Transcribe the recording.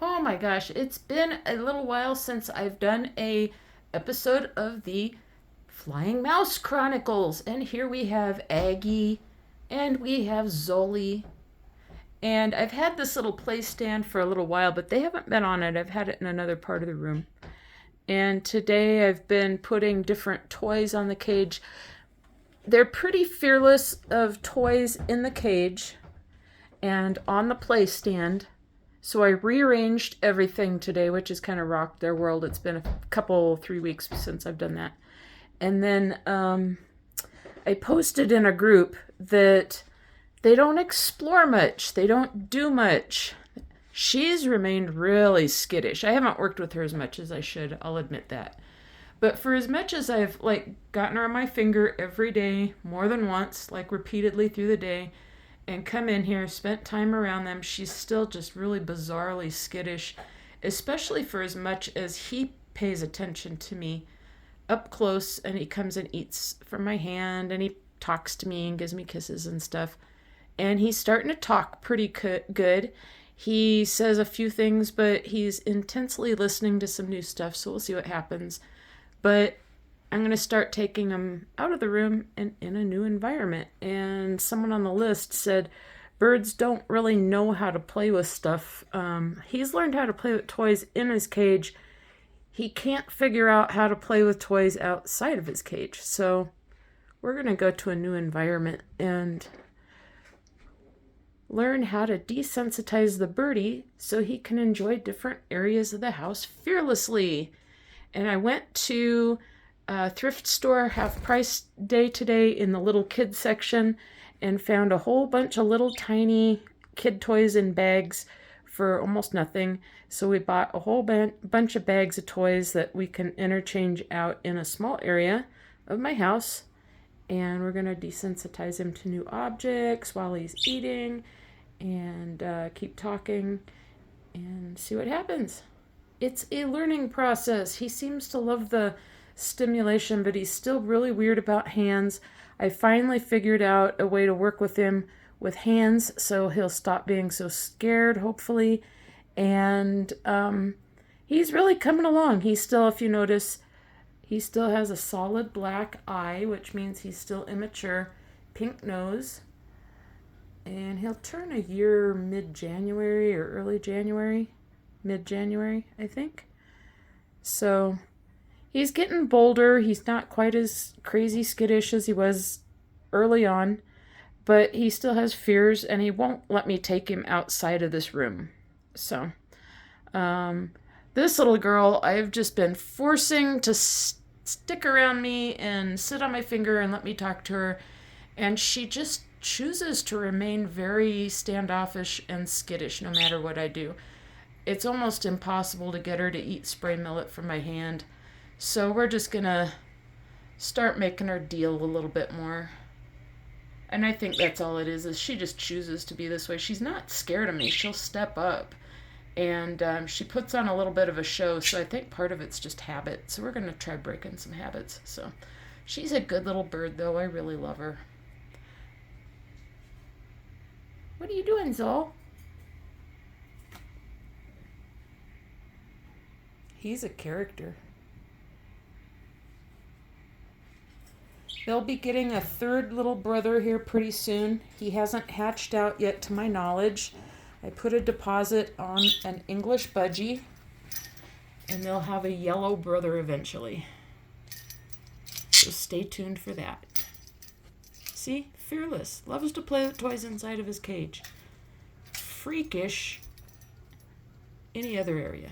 Oh my gosh, it's been a little while since I've done a episode of the Flying Mouse Chronicles. And here we have Aggie and we have Zollie. And I've had this little play stand for a little while, but they haven't been on it. I've had it in another part of the room. And today I've been putting different toys on the cage. They're pretty fearless of toys in the cage and on the play stand. So I rearranged everything today, which has kind of rocked their world. It's been a couple, 3 weeks since I've done that. And then I posted in a group that they don't explore much. They don't do much. She's remained really skittish. I haven't worked with her as much as I should. I'll admit that. But for as much as I've gotten her on my finger every day, more than once, repeatedly through the day, and come in here, spent time around them, she's still just really bizarrely skittish, especially for as much as he pays attention to me up close, and he comes and eats from my hand, and he talks to me and gives me kisses and stuff. And he's starting to talk pretty good. He says a few things, but he's intensely listening to some new stuff, so we'll see what happens. But I'm going to start taking him out of the room and in a new environment. And someone on the list said birds don't really know how to play with stuff. He's learned how to play with toys in his cage. He can't figure out how to play with toys outside of his cage. So we're going to go to a new environment and learn how to desensitize the birdie so he can enjoy different areas of the house fearlessly. And I went to thrift store half price day today in the little kid section and found a whole bunch of little tiny kid toys in bags for almost nothing. So we bought a whole bunch of bags of toys that we can interchange out in a small area of my house. And we're going to desensitize him to new objects while he's eating and keep talking and see what happens. It's a learning process. He seems to love the stimulation, but he's still really weird about hands. I finally figured out a way to work with him with hands, so he'll stop being so scared, hopefully. And he's really coming along. He's still, if you notice, he still has a solid black eye, which means he's still immature, pink nose. And he'll turn a year mid-January or early January. Mid-January, I think. So he's getting bolder. He's not quite as crazy skittish as he was early on, but he still has fears, and he won't let me take him outside of this room. So this little girl, I've just been forcing to stick around me and sit on my finger and let me talk to her, and she just chooses to remain very standoffish and skittish no matter what I do. It's almost impossible to get her to eat spray millet from my hand. So we're just going to start making her deal a little bit more. And I think that's all it is she just chooses to be this way. She's not scared of me. She'll step up. And she puts on a little bit of a show. So I think part of it's just habit. So we're going to try breaking some habits. So she's a good little bird, though. I really love her. What are you doing, Zol? He's a character. They'll be getting a third little brother here pretty soon. He hasn't hatched out yet to my knowledge. I put a deposit on an English budgie, and they'll have a yellow brother eventually. So stay tuned for that. See? Fearless. Loves to play with toys inside of his cage. Freakish any other area.